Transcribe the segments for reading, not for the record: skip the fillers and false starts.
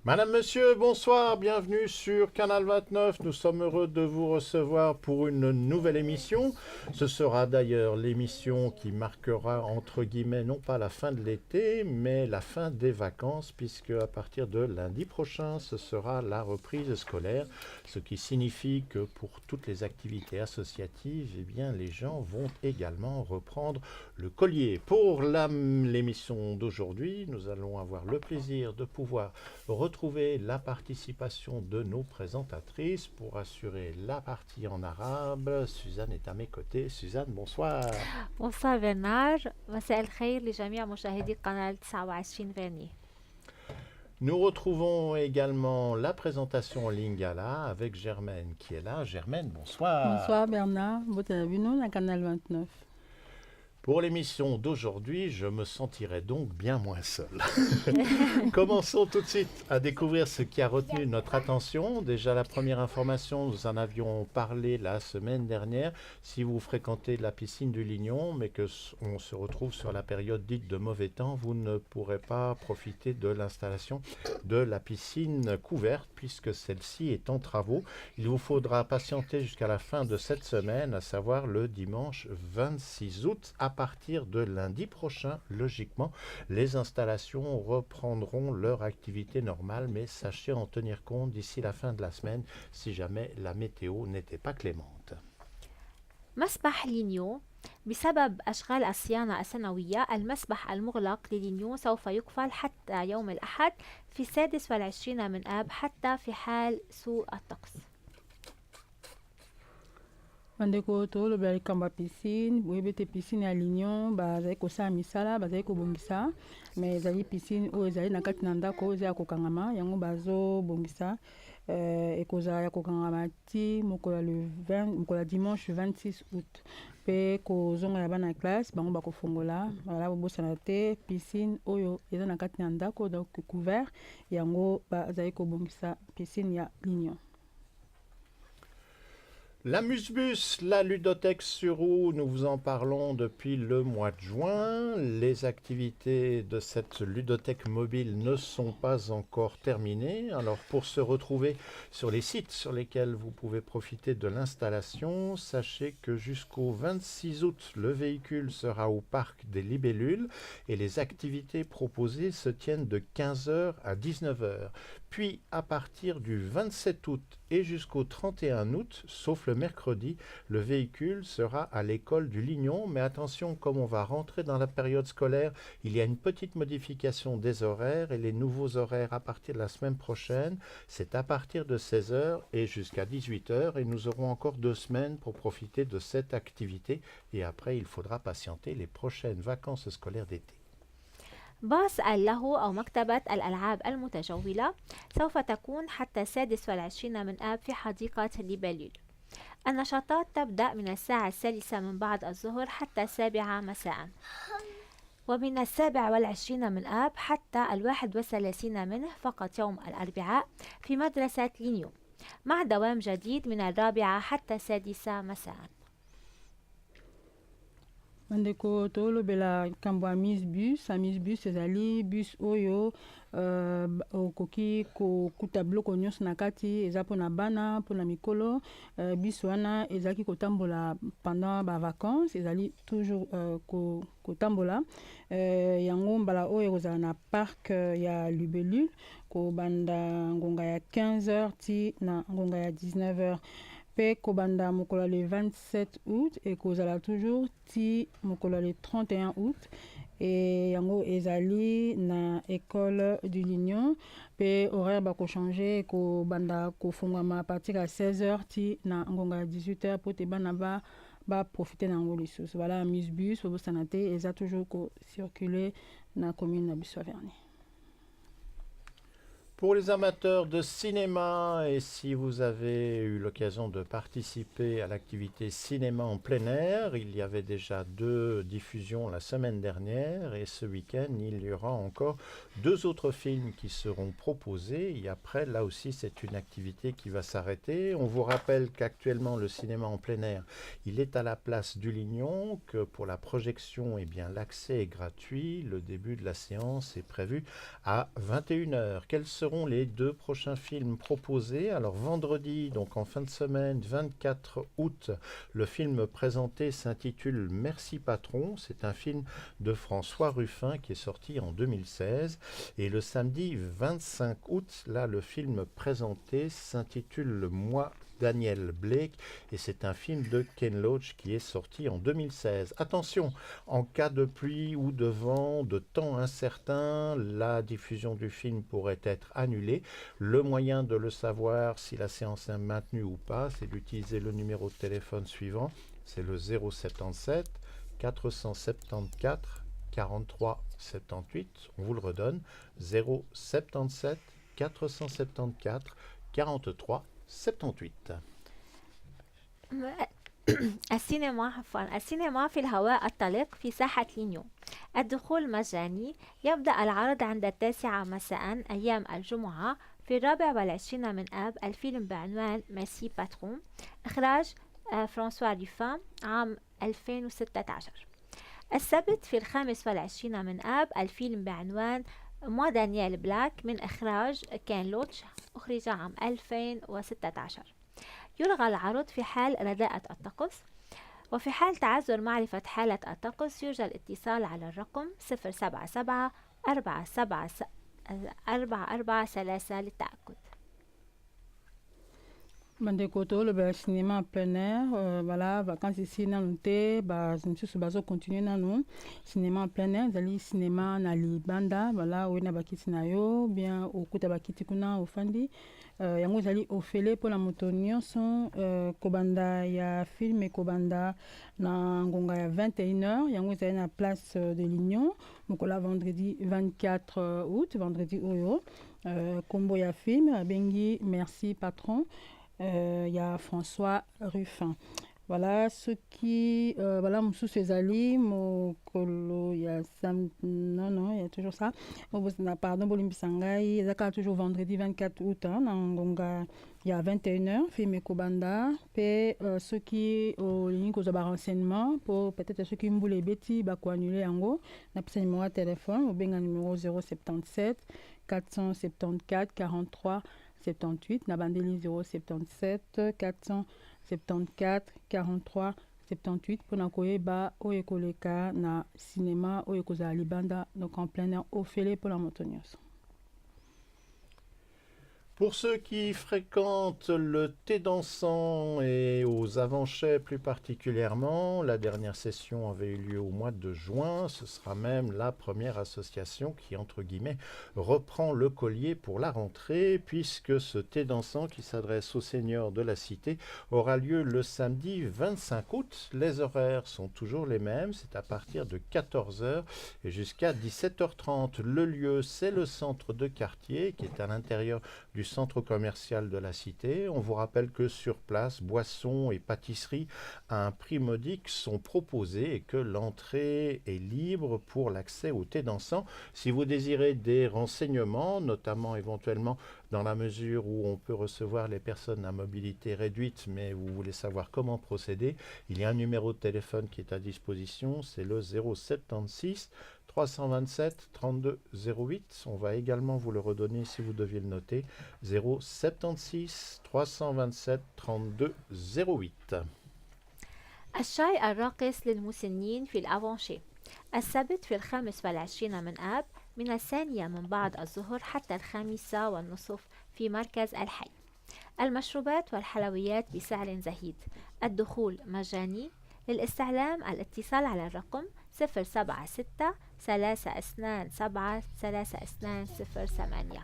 Madame, Monsieur, bonsoir, bienvenue sur Canal 29. Nous sommes heureux de vous recevoir pour une nouvelle émission. Ce sera d'ailleurs l'émission qui marquera, entre guillemets, non pas la fin de l'été, mais la fin des vacances, puisque à partir de lundi prochain, ce sera la reprise scolaire, ce qui signifie que pour toutes les activités associatives, eh bien, les gens vont également reprendre le collier. Pour l'émission d'aujourd'hui, nous allons avoir le plaisir de pouvoir retrouver la participation de nos présentatrices pour assurer la partie en arabe. Suzanne est à mes côtés. Suzanne, bonsoir. bonsoir Bernard. مساء الخير لجميع مشاهدي قناة 29 فاني. Nous retrouvons également la présentation en Lingala avec Germaine qui est là. Germaine, bonsoir. Bonsoir Bernard, bienvenue dans Canal 29. Pour l'émission d'aujourd'hui, je me sentirai donc bien moins seul. Commençons tout de suite à découvrir ce qui a retenu notre attention. Déjà, la première information, nous en avions parlé la semaine dernière. Si vous fréquentez la piscine du Lignon, mais qu'on se retrouve sur la période dite de mauvais temps, vous ne pourrez pas profiter de l'installation de la piscine couverte puisque celle-ci est en travaux. Il vous faudra patienter jusqu'à la fin de cette semaine, à savoir le dimanche 26 août. À partir de lundi prochain, logiquement, les installations reprendront leur activité normale, mais sachez en tenir compte d'ici la fin de la semaine si jamais la météo n'était pas clémente. مسبح لينيو بسبب أشغال الصيانة السنوية المسبح المغلق للينيو سوف يقفل حتى يوم الأحد في 26 من آب حتى في حال سوء الطقس. Bandeko tolobela likambo ya piscine boyebi te piscine ya Lignon bazali kosala misala bazali kobongisa mais ezali piscine oyo ezali na kati na ndako oyo eza ya kokangama yango bazobongisa ekozala ya kokangama ti mokolo ya dimanche 26 août mpe kozonga ya bana ya classe bango bakofongola bala bobosana te piscine oyo eza na kati na ndako donc couvert yango bazali kobongisa piscine ya Lignon. L'Amuse-Bus, la ludothèque sur roue, nous vous en parlons depuis le mois de juin. Les activités de cette ludothèque mobile ne sont pas encore terminées. Alors pour se retrouver sur les sites sur lesquels vous pouvez profiter de l'installation, sachez que jusqu'au 26 août, le véhicule sera au parc des Libellules et les activités proposées se tiennent de 15h à 19h. Puis à partir du 27 août et jusqu'au 31 août, sauf le mercredi, le véhicule sera à l'école du Lignon. Mais attention, comme on va rentrer dans la période scolaire, il y a une petite modification des horaires et les nouveaux horaires à partir de la semaine prochaine, c'est à partir de 16h et jusqu'à 18h et nous aurons encore 2 semaines pour profiter de cette activité et après il faudra patienter les prochaines vacances scolaires d'été. باص اللهو أو مكتبة الألعاب المتجولة سوف تكون حتى 26 من آب في حديقة ليباليل. النشاطات تبدأ من الساعة 3 من بعد الظهر حتى 7 مساء، ومن 27 من آب حتى 31 منه فقط يوم الأربعاء في مدرسة لينيو، مع دوام جديد من 4 حتى 6 مساء. Bandeko tolobela likambo ya Amuse Bus ezali bus oyo okoki kokuta biloko nyonso na kati eza mpona bana mpona mikolo bus wana ezalaki kotambola pendant bavacances ezali toujours kotambola yango mbala oyo ekozala na parc ya Libellule kobanda ngonga ya 15h ti na ngonga ya 19h. Pe kobanda mokolo le 27 août et kozala toujours ti mokolo le 31 août et yango ezali na école du Lignon pe horaire bako changer kobanda kofungwama à partir à 16h ti na ngonga 18h pour te bana ba profiter na ngo lisusu. Voilà Amuse-Bus bobosana te eza toujours ko circuler na commune na biso Vernier. Pour les amateurs de cinéma, et si vous avez eu l'occasion de participer à l'activité cinéma en plein air, il y avait déjà 2 diffusions la semaine dernière et ce week-end, il y aura encore 2 autres films qui seront proposés. Et après, là aussi, c'est une activité qui va s'arrêter. On vous rappelle qu'actuellement, le cinéma en plein air, il est à la place du Lignon, que pour la projection, eh bien, l'accès est gratuit. Le début de la séance est prévu à 21h. Quels seront seront les 2 prochains films proposés. Alors vendredi, donc en fin de semaine, 24 août, le film présenté s'intitule Merci Patron. C'est un film de François Ruffin qui est sorti en 2016. Et le samedi 25 août, là, le film présenté s'intitule Moi, Daniel Blake, et c'est un film de Ken Loach qui est sorti en 2016. Attention, en cas de pluie ou de vent, de temps incertain, la diffusion du film pourrait être annulée. Le moyen de le savoir si la séance est maintenue ou pas, c'est d'utiliser le numéro de téléphone suivant, c'est le 077 474 43 78. On vous le redonne, 077 474 43 78. السينما في الهواء الطلق في ساحة لينيو. الدخول مجاني. يبدأ العرض عند 9 مساء أيام الجمعة في 24 من آب. الفيلم بعنوان ميرسي باترون، إخراج فرانسوا ريفان، عام 2016. السبت في 25 من آب الفيلم بعنوان موا دانيال بلاك من إخراج كين لوتش، أخرج عام 2016. يلغى العرض في حال رداءة الطقس، وفي حال تعذر معرفة حالة الطقس يرجى الاتصال على الرقم 077 443 للتأكد. Bandeko le cinéma en plein air, voilà, vacances ici dans le thé, nous bazo continuer dans nous, cinéma en plein air, zali cinéma na libanda, voilà, ou na bakiti na yo, bien au kuta bakiti kuna ofandi, yango zali ofele pour la motonio son kobanda ya film kobanda na ngonga ya 21h, yango zali na place de l'Union, mokola vendredi 24 août, vendredi oyo, kombo ya film bengi Merci Patron. Il y a François Ruffin. Voilà ce qui voilà Moussou Sezali Mokolo il y a non il y a toujours ça pardon Bolimbi Sangai il y a toujours vendredi 24 août Ngonga il y a 21h film Kobanda et ceux qui au ligne aux renseignements pour peut-être ceux qui m'voulaient bêtis bah quoi annuler en gros n'a pas numéro de téléphone au benga numéro 077 474 43 78 na bandeli 077 474 43 78 pour na koyeba oyo koleka na cinéma oyo kozala libanda donc en plein air ofele pour la montagneuse. Pour ceux qui fréquentent le thé dansant et aux Avanchets plus particulièrement, la dernière session avait eu lieu au mois de juin. Ce sera même la première association qui, entre guillemets, reprend le collier pour la rentrée, puisque ce thé dansant qui s'adresse aux seniors de la cité aura lieu le samedi 25 août. Les horaires sont toujours les mêmes, c'est à partir de 14h et jusqu'à 17h30. Le lieu, c'est le centre de quartier qui est à l'intérieur du centre commercial de la cité. On vous rappelle que sur place, boissons et pâtisseries à un prix modique sont proposés et que l'entrée est libre pour l'accès au thé dansant. Si vous désirez des renseignements, notamment éventuellement dans la mesure où on peut recevoir les personnes à mobilité réduite, mais vous voulez savoir comment procéder, il y a un numéro de téléphone qui est à disposition, c'est le 076 327 32 08. On va également vous le redonner si vous deviez le noter. 076 327 32 08. الشاي الراقص للمسنين في الأفانشي. السبت في 25 من آب من 2 من بعد الظهر حتى 5:30 في مركز الحي. المشروبات والحلويات بسعر زهيد. الدخول مجاني. للاستعلام الاتصال على الرقم 076 327 3208.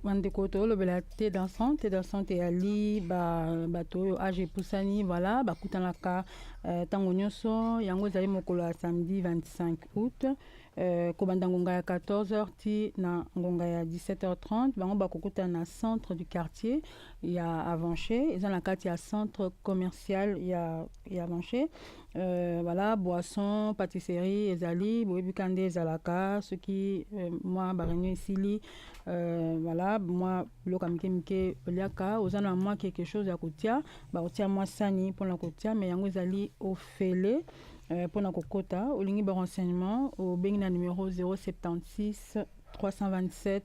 Mandeko to lobela thé dansante ali bato oyo age epusani voilà bakutanaka ntango nyonso yango ezali mokolo ya samedi 25 août kobanda ngonga ya 14h ti na ngonga ya 17h30 bango bakokutana na centre du quartier ya Avanché eza na kati ya centre commercial ya Avanché voilà boisson pâtisserie ezali boyebika nde ezalaka soki mwa baréunion esili voilà moi biloko ya mike oliaka oza na mwa quelque chose ya kotia bakotia mwa sani mpona kotia mais yango ezali ofele mpona kokota olingi barenseignement obengi na numéro 076 327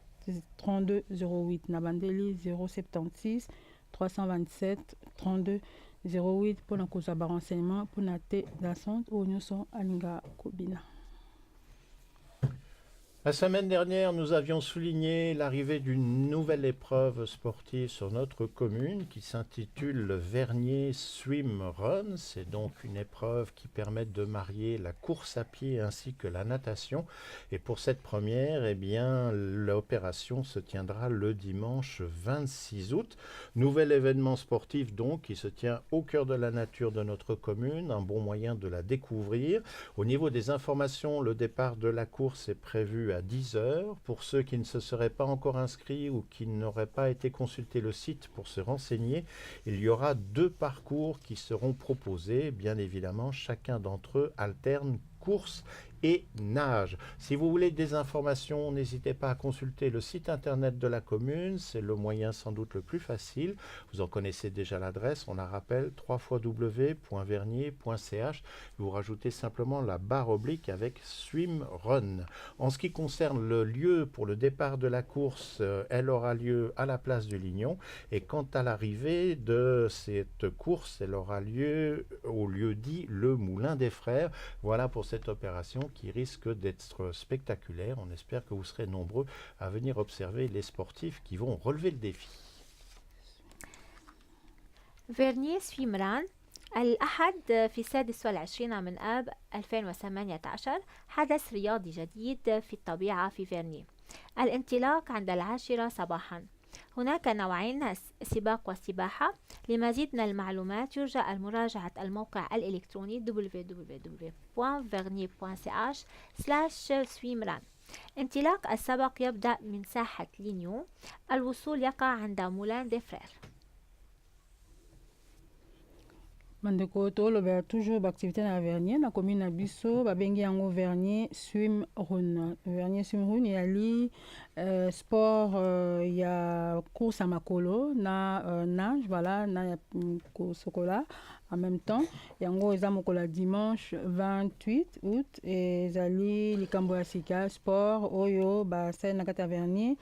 32 08 na bandeli 076 327 32 08 mpona kozwa barenseignement mpona te dasante oyo nyonso alinga kobina. La semaine dernière, nous avions souligné l'arrivée d'une nouvelle épreuve sportive sur notre commune qui s'intitule le Vernier Swim Run. C'est donc une épreuve qui permet de marier la course à pied ainsi que la natation. Et pour cette première, eh bien, l'opération se tiendra le dimanche 26 août. Nouvel événement sportif donc qui se tient au cœur de la nature de notre commune, un bon moyen de la découvrir. Au niveau des informations, le départ de la course est prévu à 10h. Pour ceux qui ne se seraient pas encore inscrits ou qui n'auraient pas été consulter le site pour se renseigner, il y aura 2 parcours qui seront proposés. Bien évidemment, chacun d'entre eux alterne course et nage. Si vous voulez des informations, n'hésitez pas à consulter le site internet de la commune, c'est le moyen sans doute le plus facile. Vous en connaissez déjà l'adresse, on la rappelle, www.vernier.ch. Vous rajoutez simplement la barre oblique avec Swim Run. En ce qui concerne le lieu pour le départ de la course, elle aura lieu à la place du Lignon. Et quant à l'arrivée de cette course, elle aura lieu au lieu dit le Moulin des Frères. Voilà pour cette opération qui risque d'être spectaculaire. On espère que vous serez nombreux à venir observer les sportifs qui vont relever le défi. فيرنيه سويمران الأحد في 26 من آب 2018 حدث رياضي جديد في الطبيعة في فيرنيه. الانطلاق عند 10 صباحا. هناك نوعين سباق والسباحة. لمزيد من المعلومات يرجى مراجعة الموقع الإلكتروني www.vernier.ch/swimrun. انطلاق السبق يبدأ من ساحة لينيو. الوصول يقع عند مولان دي فرير. Bandeko tolobela toujours baactivité na Vernier na commune na biso babengi yango Vernier Swim Run. Vernier Swim Run yali sport ya course à makolo na nage voilà na sokola en même temps yango eza mokola dimanche 28 août ezali likambo ya sika sport oyo basali na kati ya Vernier.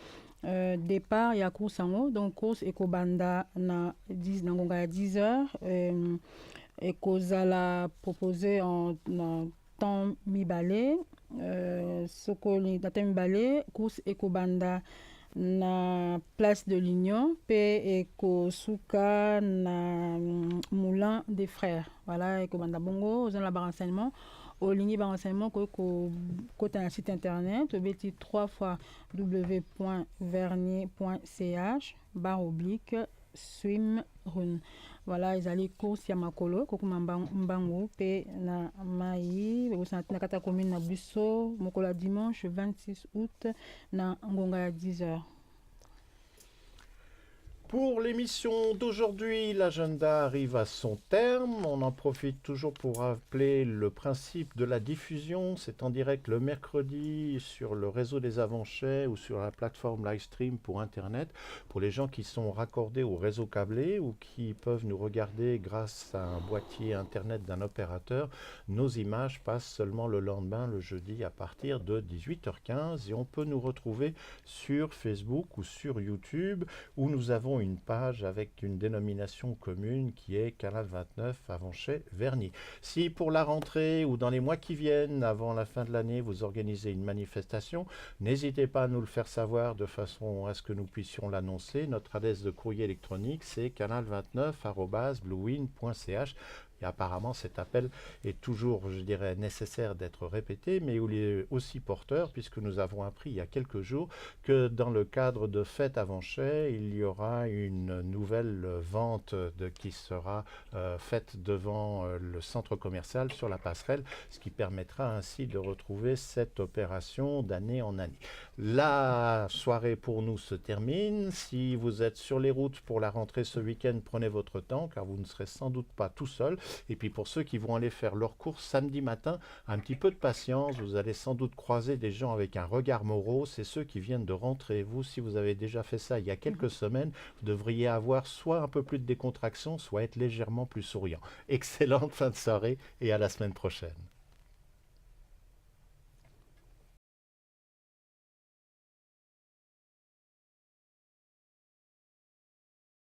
Départ ya course yango donc course ekobanda na 10 na ngonga ya 10h ekozala proposé en temps mibale sokoli na temps mibale course ekobanda na place de l'Union pe ekosuka na Moulin des Frères voilà ekobanda bongo ozana ba renseignement olingi ba renseignement ko kota na site internet obeti 3 fois www.vernier.ch/swim run voilà ezali course ya makolo kokuma mbangu pe na mai na kata commune na biso mokola dimanche 26 août na ngonga ya 10h. Pour l'émission d'aujourd'hui, l'agenda arrive à son terme. On en profite toujours pour rappeler le principe de la diffusion. C'est en direct le mercredi sur le réseau des Avanchais ou sur la plateforme Livestream pour Internet. Pour les gens qui sont raccordés au réseau câblé ou qui peuvent nous regarder grâce à un boîtier Internet d'un opérateur, nos images passent seulement le lendemain, le jeudi, à partir de 18h15. Et on peut nous retrouver sur Facebook ou sur YouTube où nous avons une page avec une dénomination commune qui est Canal 29 Avanchais-Vernier. Si pour la rentrée ou dans les mois qui viennent, avant la fin de l'année, vous organisez une manifestation, n'hésitez pas à nous le faire savoir de façon à ce que nous puissions l'annoncer. Notre adresse de courrier électronique, c'est canal29@bluewin.ch. Et apparemment, cet appel est toujours, je dirais, nécessaire d'être répété, mais il est aussi porteur, puisque nous avons appris il y a quelques jours que dans le cadre de Fête Avanchais, il y aura une nouvelle vente qui sera faite devant le centre commercial sur la passerelle, ce qui permettra ainsi de retrouver cette opération d'année en année. La soirée pour nous se termine. Si vous êtes sur les routes pour la rentrée ce week-end, prenez votre temps, car vous ne serez sans doute pas tout seul. Et puis pour ceux qui vont aller faire leurs courses samedi matin, un petit peu de patience, vous allez sans doute croiser des gens avec un regard morose, c'est ceux qui viennent de rentrer. Vous, si vous avez déjà fait ça il y a quelques semaines, vous devriez avoir soit un peu plus de décontraction, soit être légèrement plus souriant. Excellente fin de soirée et à la semaine prochaine.